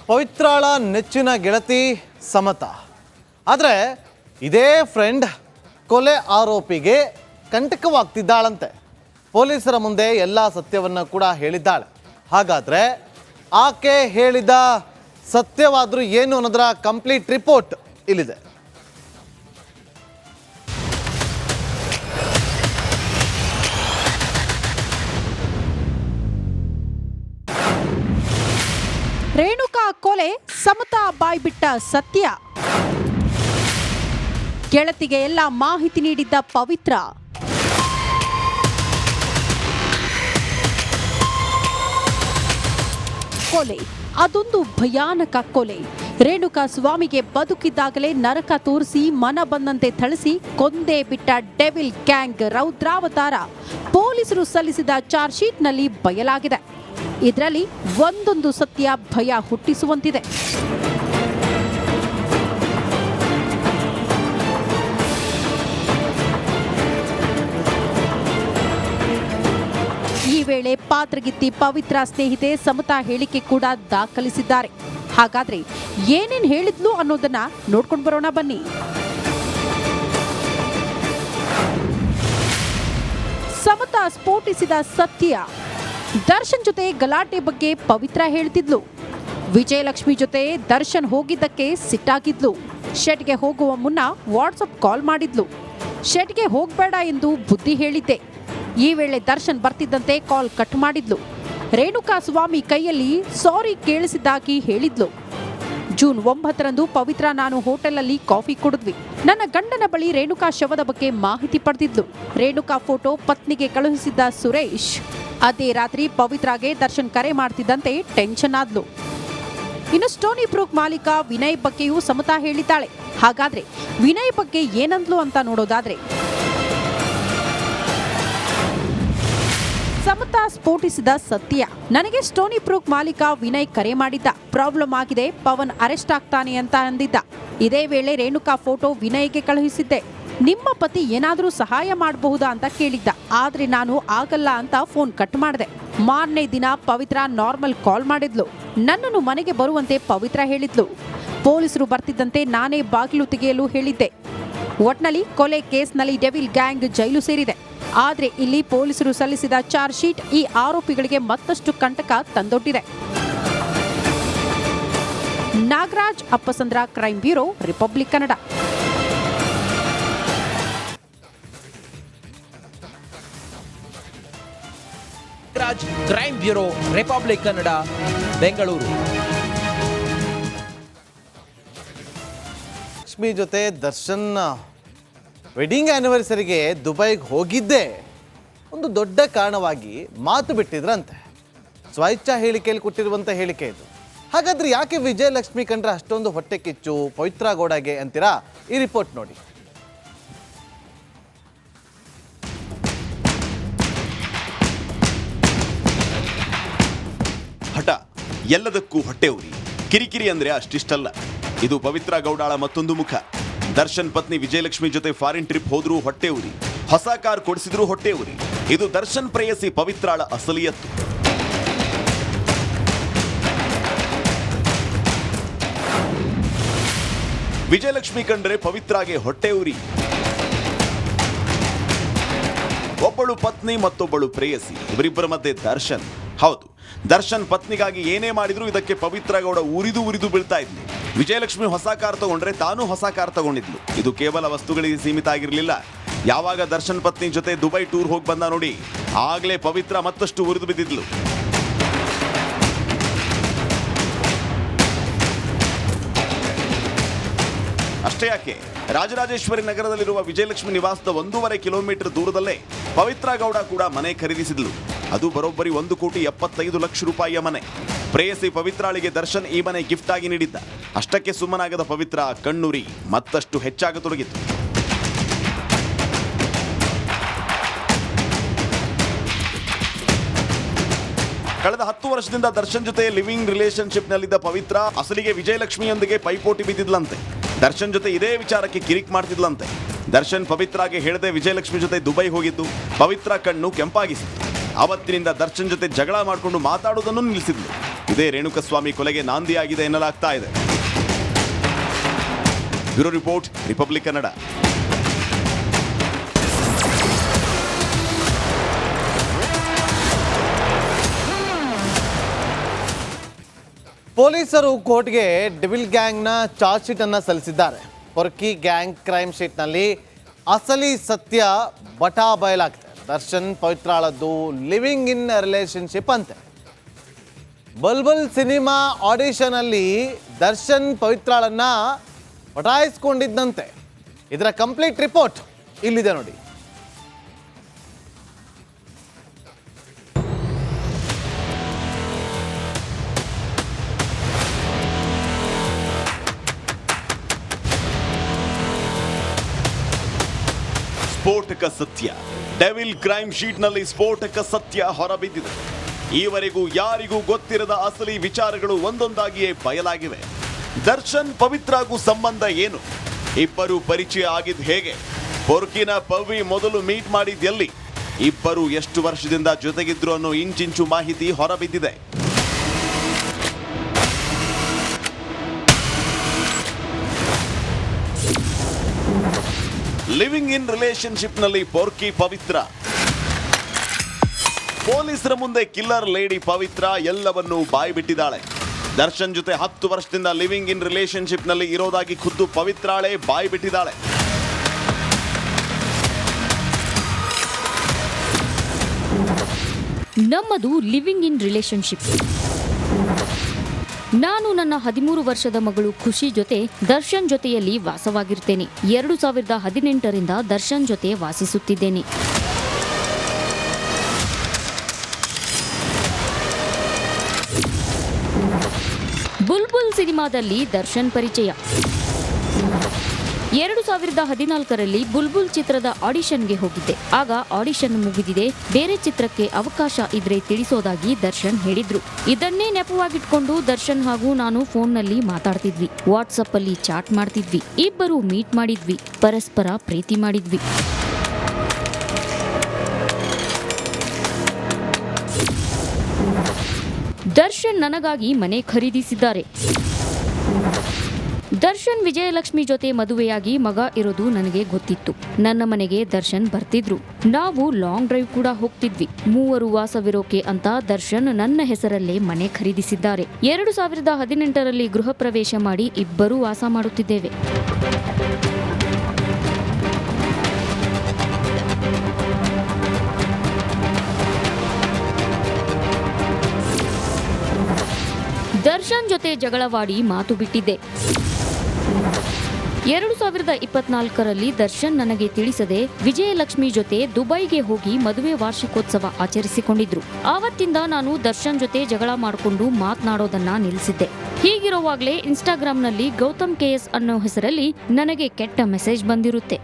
ಪವಿತ್ರಾಳ ನೆಚ್ಚಿನ ಗೆಳತಿ ಸಮತಾ. ಆದರೆ ಇದೇ ಫ್ರೆಂಡ್ ಕೊಲೆ ಆರೋಪಿಗೆ ಕಂಟಕವಾಗ್ತಿದ್ದಾಳಂತೆ. ಪೊಲೀಸರ ಮುಂದೆ ಎಲ್ಲ ಸತ್ಯವನ್ನು ಕೂಡ ಹೇಳಿದ್ದಾಳೆ. ಹಾಗಾದರೆ ಆಕೆ ಹೇಳಿದ ಸತ್ಯವಾದರೂ ಏನು ಅನ್ನೋದರ ಕಂಪ್ಲೀಟ್ ರಿಪೋರ್ಟ್ ಇಲ್ಲಿದೆ. ರೇಣುಕಾ ಕೊಲೆ ಸಮತಾ ಬಾಯ್ಬಿಟ್ಟ ಸತ್ಯ. ಗೆಳತಿಗೆ ಎಲ್ಲ ಮಾಹಿತಿ ನೀಡಿದ್ದ ಪವಿತ್ರ. ಕೊಲೆ, ಅದೊಂದು ಭಯಾನಕ ಕೊಲೆ. ರೇಣುಕಾ ಸ್ವಾಮಿಗೆ ಬದುಕಿದ್ದಾಗಲೇ ನರಕ ತೋರಿಸಿ ಮನ ಬಂದಂತೆ ಥಳಿಸಿ ಕೊಂದೇ ಬಿಟ್ಟ ಡೆವಿಲ್ ಗ್ಯಾಂಗ್ ರೌದ್ರಾವತಾರ ಪೊಲೀಸರು ಸಲ್ಲಿಸಿದ ಚಾರ್ಜ್ ಶೀಟ್ನಲ್ಲಿ ಬಯಲಾಗಿದೆ. ಇದರಲ್ಲಿ ಒಂದೊಂದು ಸತ್ಯ ಭಯ ಹುಟ್ಟಿಸುವಂತಿದೆ. ಈ ವೇಳೆ ಪಾತ್ರಗಿತ್ತಿ ಪವಿತ್ರ ಸ್ನೇಹಿತೆ ಸಮತಾ ಹೇಳಿಕೆ ಕೂಡ ದಾಖಲಿಸಿದ್ದಾರೆ. ಹಾಗಾದ್ರೆ ಏನೇನ್ ಹೇಳಿದ್ಲು ಅನ್ನೋದನ್ನ ನೋಡ್ಕೊಂಡು ಬರೋಣ ಬನ್ನಿ. ಸಮತಾ ಸ್ಫೋಟಿಸಿದ ಸತ್ಯ. ದರ್ಶನ್ ಜೊತೆ ಗಲಾಟೆ ಬಗ್ಗೆ ಪವಿತ್ರ ಹೇಳ್ತಿದ್ಲು. ವಿಜಯಲಕ್ಷ್ಮಿ ಜೊತೆ ದರ್ಶನ್ ಹೋಗಿದ್ದಕ್ಕೆ ಸಿಟ್ಟಾಗಿದ್ಲು. ಶೆಡ್ಗೆ ಹೋಗುವ ಮುನ್ನ ವಾಟ್ಸಪ್ ಕಾಲ್ ಮಾಡಿದ್ಲು. ಶೆಡ್ಗೆ ಹೋಗಬೇಡ ಎಂದು ಬುದ್ಧಿ ಹೇಳಿದ್ದೆ. ಈ ವೇಳೆ ದರ್ಶನ್ ಬರ್ತಿದ್ದಂತೆ ಕಾಲ್ ಕಟ್ ಮಾಡಿದ್ಲು. ರೇಣುಕಾ ಸ್ವಾಮಿ ಕೈಯಲ್ಲಿ ಸಾರಿ ಕೇಳಿಸಿದ್ದಾಗಿ ಹೇಳಿದ್ಲು. ಜೂನ್ 9ರಂದು ಪವಿತ್ರ ನಾನು ಹೋಟೆಲಲ್ಲಿ ಕಾಫಿ ಕುಡಿದ್ವಿ. ನನ್ನ ಗಂಡನ ಬಳಿ ರೇಣುಕಾ ಶವದ ಬಗ್ಗೆ ಮಾಹಿತಿ ಪಡೆದಿದ್ಲು. ರೇಣುಕಾ ಫೋಟೋ ಪತ್ನಿಗೆ ಕಳುಹಿಸಿದ್ದ ಸುರೇಶ್. ಅದೇ ರಾತ್ರಿ ಪವಿತ್ರಾಗೆ ದರ್ಶನ್ ಕರೆ ಮಾಡ್ತಿದ್ದಂತೆ ಟೆನ್ಷನ್ ಆದ್ಲು. ಇನ್ನು ಸ್ಟೋನಿ ಬ್ರೂಕ್ ಮಾಲೀಕ ವಿನಯ್ ಬಗ್ಗೆಯೂ ಸಮತಾ ಹೇಳಿದ್ದಾಳೆ. ಹಾಗಾದ್ರೆ ವಿನಯ್ ಬಗ್ಗೆ ಏನಂದ್ಲು ಅಂತ ನೋಡೋದಾದ್ರೆ, ಸಮತಾ ಸ್ಫೋಟಿಸಿದ ಸತ್ಯ. ನನಗೆ ಸ್ಟೋನಿ ಬ್ರೂಕ್ ಮಾಲೀಕ ವಿನಯ್ ಕರೆ ಮಾಡಿದ್ದ. ಪ್ರಾಬ್ಲಮ್ ಆಗಿದೆ, ಪವನ್ ಅರೆಸ್ಟ್ ಆಗ್ತಾನೆ ಅಂತ ಅಂದಿದ್ದ. ಇದೇ ವೇಳೆ ರೇಣುಕಾ ಫೋಟೋ ವಿನಯ್ಗೆ ಕಳುಹಿಸಿದ್ದೆ. ನಿಮ್ಮ ಪತಿ ಏನಾದರೂ ಸಹಾಯ ಮಾಡಬಹುದಾ ಅಂತ ಕೇಳಿದ್ದ. ಆದ್ರೆ ನಾನು ಆಗಲ್ಲ ಅಂತ ಫೋನ್ ಕಟ್ ಮಾಡಿದೆ. ಮಾರನೇ ದಿನ ಪವಿತ್ರ ನಾರ್ಮಲ್ ಕಾಲ್ ಮಾಡಿದ್ಲು. ನನ್ನನ್ನು ಮನೆಗೆ ಬರುವಂತೆ ಪವಿತ್ರ ಹೇಳಿದ್ಲು. ಪೊಲೀಸರು ಬರ್ತಿದ್ದಂತೆ ನಾನೇ ಬಾಗಿಲು ತೆಗೆಯಲು ಹೇಳಿದ್ದೆ. ಒಟ್ನಲ್ಲಿ ಕೊಲೆ ಕೇಸ್ನಲ್ಲಿ ಡೆವಿಲ್ ಗ್ಯಾಂಗ್ ಜೈಲು ಸೇರಿದೆ. ಆದ್ರೆ ಇಲ್ಲಿ ಪೊಲೀಸರು ಸಲ್ಲಿಸಿದ ಚಾರ್ಜ್ ಶೀಟ್ ಈ ಆರೋಪಿಗಳಿಗೆ ಮತ್ತಷ್ಟು ಕಂಟಕ ತಂದೊಡ್ಡಿದೆ. Nagaraj Appasandra, crime bureau, republic Kannada. Nagaraj, crime bureau, republic Kannada, Bengaluru. Lakshmi ಜೊತೆ ದರ್ಶನ್ ವೆಡ್ಡಿಂಗ್ ಆ್ಯನಿವರ್ಸರಿಗೆ ದುಬೈಗೆ ಹೋಗಿದ್ದೇ ಒಂದು ದೊಡ್ಡ ಕಾರಣವಾಗಿ ಮಾತು ಬಿಟ್ಟಿದ್ರಂತೆ. ಸ್ವಇಚ್ಛಾ ಹೇಳಿಕೆಯಲ್ಲಿ ಕೊಟ್ಟಿರುವಂಥ ಹೇಳಿಕೆ ಇದು. ಹಾಗಾದ್ರೆ ಯಾಕೆ ವಿಜಯಲಕ್ಷ್ಮಿ ಕಂಡ್ರೆ ಅಷ್ಟೊಂದು ಹೊಟ್ಟೆ ಕಿಚ್ಚು ಪವಿತ್ರ ಗೌಡಗೆ ಅಂತೀರಾ? ಈ ರಿಪೋರ್ಟ್ ನೋಡಿ. ಹಠ, ಎಲ್ಲದಕ್ಕೂ ಹೊಟ್ಟೆ ಉರಿ, ಕಿರಿಕಿರಿ ಅಂದ್ರೆ ಅಷ್ಟಿಷ್ಟಲ್ಲ. ಇದು ಪವಿತ್ರ ಗೌಡಾಳ ಮತ್ತೊಂದು ಮುಖ. ದರ್ಶನ್ ಪತ್ನಿ ವಿಜಯಲಕ್ಷ್ಮಿ ಜೊತೆ ಫಾರಿನ್ ಟ್ರಿಪ್ ಹೋದ್ರೂ ಹೊಟ್ಟೆ ಉರಿ, ಹೊಸ ಕಾರ್ ಕೊಡಿಸಿದ್ರು ಹೊಟ್ಟೆ ಉರಿ. ಇದು ದರ್ಶನ್ ಪ್ರೇಯಸಿ ಪವಿತ್ರಾಳ ಅಸಲಿಯತ್ತು. ವಿಜಯಲಕ್ಷ್ಮಿ ಕಂಡ್ರೆ ಪವಿತ್ರಾಗೆ ಹೊಟ್ಟೆ ಉರಿ. ಒಬ್ಬಳು ಪತ್ನಿ ಮತ್ತೊಬ್ಬಳು ಪ್ರೇಯಸಿ, ಇವರಿಬ್ಬರ ಮಧ್ಯೆ ದರ್ಶನ್. ಹೌದು, ದರ್ಶನ್ ಪತ್ನಿಗಾಗಿ ಏನೇ ಮಾಡಿದ್ರು ಇದಕ್ಕೆ ಪವಿತ್ರ ಗೌಡ ಉರಿದು ಬೀಳ್ತಾ ಇದ್ಲು. ವಿಜಯಲಕ್ಷ್ಮಿ ಹೊಸ ಕಾರ್ ತಗೊಂಡ್ರೆ ತಾನು ಹೊಸ ಕಾರ್ ತಗೊಂಡಿದ್ಲು. ಇದು ಕೇವಲ ವಸ್ತುಗಳಿಗೆ ಸೀಮಿತ ಆಗಿರಲಿಲ್ಲ. ಯಾವಾಗ ದರ್ಶನ್ ಪತ್ನಿ ಜೊತೆ ದುಬೈ ಟೂರ್ ಹೋಗಿ ಬಂದ ನೋಡಿ, ಆಗ್ಲೇ ಪವಿತ್ರ ಮತ್ತಷ್ಟು ಉರಿದು ಬಿದ್ದಿದ್ಲು. ಅಷ್ಟೇ ಯಾಕೆ, ರಾಜರಾಜೇಶ್ವರಿ ನಗರದಲ್ಲಿರುವ ವಿಜಯಲಕ್ಷ್ಮಿ ನಿವಾಸದ 1.5 ಕಿಲೋಮೀಟರ್ ದೂರದಲ್ಲೇ ಪವಿತ್ರ ಗೌಡ ಕೂಡ ಮನೆ ಖರೀದಿಸಿದ್ಲು. ಅದು ಬರೋಬ್ಬರಿ 1,75 ಲಕ್ಷ ರೂಪಾಯಿಯ ಮನೆ. ಪ್ರೇಯಸಿ ಪವಿತ್ರಾಳಿಗೆ ದರ್ಶನ್ ಈ ಮನೆ ಗಿಫ್ಟ್ ಆಗಿ ನೀಡಿದ್ದ. ಅಷ್ಟಕ್ಕೆ ಸುಮ್ಮನಾಗದ ಪವಿತ್ರ ಕಣ್ಣುರಿ ಮತ್ತಷ್ಟು ಹೆಚ್ಚಾಗತೊಡಗಿತು. ಕಳೆದ 10 ವರ್ಷದಿಂದ ದರ್ಶನ್ ಜೊತೆ ಲಿವಿಂಗ್ ರಿಲೇಶನ್ಶಿಪ್ ನಲ್ಲಿದ್ದ ಪವಿತ್ರ ಅಸಲಿಗೆ ವಿಜಯಲಕ್ಷ್ಮಿಯೊಂದಿಗೆ ಪೈಪೋಟಿ ಬಿದ್ದಿದ್ಲಂತೆ. ದರ್ಶನ್ ಜೊತೆ ಇದೇ ವಿಚಾರಕ್ಕೆ ಕಿರಿಕ್ ಮಾಡ್ತಿದ್ಲಂತೆ. ದರ್ಶನ್ ಪವಿತ್ರಾಗೆ ಹೇಳದೆ ವಿಜಯಲಕ್ಷ್ಮಿ ಜೊತೆ ದುಬೈ ಹೋಗಿದ್ದು ಪವಿತ್ರ ಕಣ್ಣು ಕೆಂಪಾಗಿಸಿತ್ತು. ಅವತ್ತಿನಿಂದ ದರ್ಶನ್ ಜೊತೆ ಜಗಳ ಮಾಡಿಕೊಂಡು ಮಾತಾಡೋದನ್ನು ನಿಲ್ಲಿಸಿದ್ಲು. ಇದೇ ರೇಣುಕಸ್ವಾಮಿ ಕೊಲೆಗೆ ನಾಂದಿಯಾಗಿದೆ ಎನ್ನಲಾಗ್ತಾ ಇದೆ. Bureau report, republic Kannada. ಪೊಲೀಸರು ಕೋರ್ಟ್ಗೆ ಡೆವಿಲ್ ಗ್ಯಾಂಗ್ನ ಚಾರ್ಜ್ ಶೀಟ್ ಅನ್ನು ಸಲ್ಲಿಸಿದ್ದಾರೆ. ಪೊರ್ಕಿ ಗ್ಯಾಂಗ್ ಕ್ರೈಮ್ ಶೀಟ್ನಲ್ಲಿ ಅಸಲಿ ಸತ್ಯ ಬಟಾ ಬಯಲಾಗ್ತದೆ. ದರ್ಶನ್ ಪವಿತ್ರಾಳದ್ದು ಲಿವಿಂಗ್ ಇನ್ ರಿಲೇಶನ್ಶಿಪ್ ಅಂತೆ. ಬಲ್ಬಲ್ ಸಿನಿಮಾ ಆಡಿಷನ್ ಅಲ್ಲಿ ದರ್ಶನ್ ಪವಿತ್ರಾಳನ್ನ ಪಟಾಯಿಸ್ಕೊಂಡಿದ್ದಂತೆ. ಇದರ ಕಂಪ್ಲೀಟ್ ರಿಪೋರ್ಟ್ ಇಲ್ಲಿದೆ ನೋಡಿ. ಸ್ಫೋಟಕ ಸತ್ಯ. ಡೆವಿಲ್ ಕ್ರೈಮ್ ಶೀಟ್ನಲ್ಲಿ ಸ್ಫೋಟಕ ಸತ್ಯ ಹೊರಬಿದ್ದಿದೆ. ಈವರೆಗೂ ಯಾರಿಗೂ ಗೊತ್ತಿರದ ಅಸಲಿ ವಿಚಾರಗಳು ಒಂದೊಂದಾಗಿಯೇ ಬಯಲಾಗಿವೆ. ದರ್ಶನ್ ಪವಿತ್ರಾಗೂ ಸಂಬಂಧ ಏನು? ಇಬ್ಬರು ಪರಿಚಯ ಆಗಿದ್ದು ಹೇಗೆ? ಪೊರ್ಕಿನ ಪವಿ ಮೊದಲು ಮೀಟ್ ಮಾಡಿದ್ದೆಲ್ಲಿ? ಇಬ್ಬರು ಎಷ್ಟು ವರ್ಷದಿಂದ ಜೊತೆಗಿದ್ರು ಅನ್ನೋ ಇಂಚಿಂಚು ಮಾಹಿತಿ ಹೊರಬಿದ್ದಿದೆ. ಲಿವಿಂಗ್ ಇನ್ ರಿಲೇಶನ್ಶಿಪ್ನಲ್ಲಿ ಪೊರ್ಕಿ ಪವಿತ್ರ. ಪೊಲೀಸರ ಮುಂದೆ ಕಿಲ್ಲರ್ ಲೇಡಿ ಪವಿತ್ರ ಎಲ್ಲವನ್ನೂ ಬಾಯ್ಬಿಟ್ಟಿದ್ದಾಳೆ. ದರ್ಶನ್ ಜೊತೆ 10 ವರ್ಷದಿಂದ ಲಿವಿಂಗ್ ಇನ್ ರಿಲೇಶನ್ಶಿಪ್ನಲ್ಲಿ ಇರೋದಾಗಿ ಖುದ್ದು ಪವಿತ್ರಾಳೆ ಬಾಯ್ಬಿಟ್ಟಿದ್ದಾಳೆ. ನಮ್ಮದು ಲಿವಿಂಗ್ ಇನ್ ರಿಲೇಶನ್ಶಿಪ್. ನಾನು ನನ್ನ 13 ವರ್ಷದ ಮಗಳು ಖುಷಿ ಜೊತೆ ದರ್ಶನ್ ಜೊತೆಯಲ್ಲಿ ವಾಸವಾಗಿರ್ತೇನೆ. 2018ರಿಂದ ದರ್ಶನ್ ಜೊತೆ ವಾಸಿಸುತ್ತಿದ್ದೇನೆ. ಬುಲ್ಬುಲ್ ಸಿನಿಮಾದಲ್ಲಿ ದರ್ಶನ್ ಪರಿಚಯ. 2014ರಲ್ಲಿ ಬುಲ್ಬುಲ್ ಚಿತ್ರದ ಆಡಿಷನ್ಗೆ ಹೋಗಿದ್ದೆ. ಆಗ ಆಡಿಷನ್ ಮುಗಿದಿದೆ, ಬೇರೆ ಚಿತ್ರಕ್ಕೆ ಅವಕಾಶ ಇದ್ರೆ ತಿಳಿಸೋದಾಗಿ ದರ್ಶನ್ ಹೇಳಿದ್ರು. ಇದನ್ನೇ ನೆಪವಾಗಿಟ್ಕೊಂಡು ದರ್ಶನ್ ಹಾಗೂ ನಾನು ಫೋನ್ನಲ್ಲಿ ಮಾತಾಡ್ತಿದ್ವಿ, ವಾಟ್ಸಪ್ ಅಲ್ಲಿ ಚಾಟ್ ಮಾಡ್ತಿದ್ವಿ, ಇಬ್ಬರು ಮೀಟ್ ಮಾಡಿದ್ವಿ, ಪರಸ್ಪರ ಪ್ರೀತಿ ಮಾಡಿದ್ವಿ. ದರ್ಶನ್ ನನಗಾಗಿ ಮನೆ ಖರೀದಿಸಿದ್ದಾರೆ. ದರ್ಶನ್ ವಿಜಯಲಕ್ಷ್ಮಿ ಜೊತೆ ಮದುವೆಯಾಗಿ ಮಗ ಇರೋದು ನನಗೆ ಗೊತ್ತಿತ್ತು. ನನ್ನ ಮನೆಗೆ ದರ್ಶನ್ ಬರ್ತಿದ್ರು. ನಾವು ಲಾಂಗ್ ಡ್ರೈವ್ ಕೂಡ ಹೋಗ್ತಿದ್ವಿ. 3 ವಾಸವಿರೋಕೆ ಅಂತ ದರ್ಶನ್ ನನ್ನ ಹೆಸರಲ್ಲೇ ಮನೆ ಖರೀದಿಸಿದ್ದಾರೆ. 2018ರಲ್ಲಿ ಗೃಹ ಪ್ರವೇಶ ಮಾಡಿ ಇಬ್ಬರೂ ವಾಸ ಮಾಡುತ್ತಿದ್ದೇವೆ. ದರ್ಶನ್ ಜೊತೆ ಜಗಳವಾಡಿ ಮಾತು ಬಿಟ್ಟಿದ್ದೆ. 2024ರಲ್ಲಿ ದರ್ಶನ್ ನನಗೆ ತಿಳಿಸದೆ ವಿಜಯಲಕ್ಷ್ಮಿ ಜೊತೆ ದುಬೈಗೆ ಹೋಗಿ ಮದುವೆ ವಾರ್ಷಿಕೋತ್ಸವ ಆಚರಿಸಿಕೊಂಡಿದ್ರು. ಆವತ್ತಿಂದ ನಾನು ದರ್ಶನ್ ಜೊತೆ ಜಗಳ ಮಾಡಿಕೊಂಡು ಮಾತನಾಡೋದನ್ನ ನಿಲ್ಲಿಸಿದ್ದೆ. ಹೀಗಿರುವಾಗಲೇ ಇನ್ಸ್ಟಾಗ್ರಾಂನಲ್ಲಿ ಗೌತಮ್ KS ಅನ್ನೋ ಹೆಸರಲ್ಲಿ ನನಗೆ ಕೆಟ್ಟ ಮೆಸೇಜ್ ಬಂದಿರುತ್ತೆ.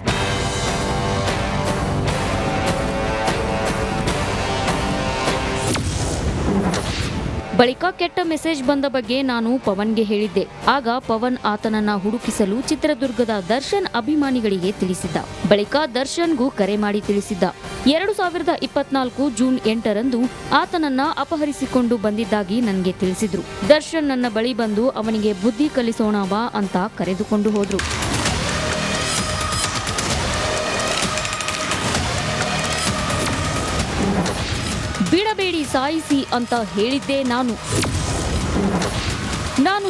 ಬಳಿಕ ಕೆಟ್ಟ ಮೆಸೇಜ್ ಬಂದ ಬಗ್ಗೆ ನಾನು ಪವನ್ಗೆ ಹೇಳಿದ್ದೆ. ಆಗ ಪವನ್ ಆತನನ್ನ ಹುಡುಕಿಸಲು ಚಿತ್ರದುರ್ಗದ ದರ್ಶನ್ ಅಭಿಮಾನಿಗಳಿಗೆ ತಿಳಿಸಿದ್ದ. ಬಳಿಕ ದರ್ಶನ್ಗೂ ಕರೆ ಮಾಡಿ ತಿಳಿಸಿದ್ದ. 2024 ಜೂನ್ 8ರಂದು ಆತನನ್ನ ಅಪಹರಿಸಿಕೊಂಡು ಬಂದಿದ್ದಾಗಿ ನನಗೆ ತಿಳಿಸಿದ್ರು. ದರ್ಶನ್ ನನ್ನ ಬಳಿ ಬಂದು ಅವನಿಗೆ ಬುದ್ಧಿ ಕಲಿಸೋಣ ಬಾ ಅಂತ ಕರೆದುಕೊಂಡು ಹೋದ್ರು. ಬಿಡಬೇಡಿ ಸಾಯಿಸಿ ಅಂತ ಹೇಳಿದ್ದೆ ನಾನು.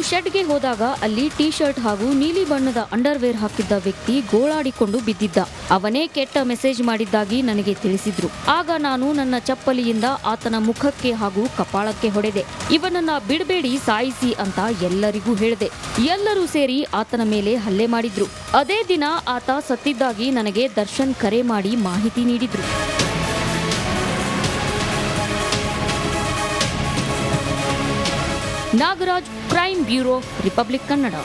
ಶೆಡ್ಗೆ ಹೋದಾಗ ಅಲ್ಲಿ ಟೀ ಶರ್ಟ್ ಹಾಗೂ ನೀಲಿ ಬಣ್ಣದ ಅಂಡರ್ವೇರ್ ಹಾಕಿದ್ದ ವ್ಯಕ್ತಿ ಗೋಳಾಡಿಕೊಂಡು ಬಿದ್ದಿದ್ದ. ಅವನೇ ಕೆಟ್ಟ ಮೆಸೇಜ್ ಮಾಡಿದ್ದಾಗಿ ನನಗೆ ತಿಳಿಸಿದ್ರು. ಆಗ ನಾನು ನನ್ನ ಚಪ್ಪಲಿಯಿಂದ ಆತನ ಮುಖಕ್ಕೆ ಹಾಗೂ ಕಪಾಳಕ್ಕೆ ಹೊಡೆದೆ. ಇವನನ್ನ ಬಿಡಬೇಡಿ ಸಾಯಿಸಿ ಅಂತ ಎಲ್ಲರಿಗೂ ಹೇಳಿದೆ. ಎಲ್ಲರೂ ಸೇರಿ ಆತನ ಮೇಲೆ ಹಲ್ಲೆ ಮಾಡಿದ್ರು. ಅದೇ ದಿನ ಆತ ಸತ್ತಿದ್ದಾಗಿ ನನಗೆ ದರ್ಶನ್ ಕರೆ ಮಾಡಿ ಮಾಹಿತಿ ನೀಡಿದ್ರು. Nagaraj, crime bureau, republic Kannada.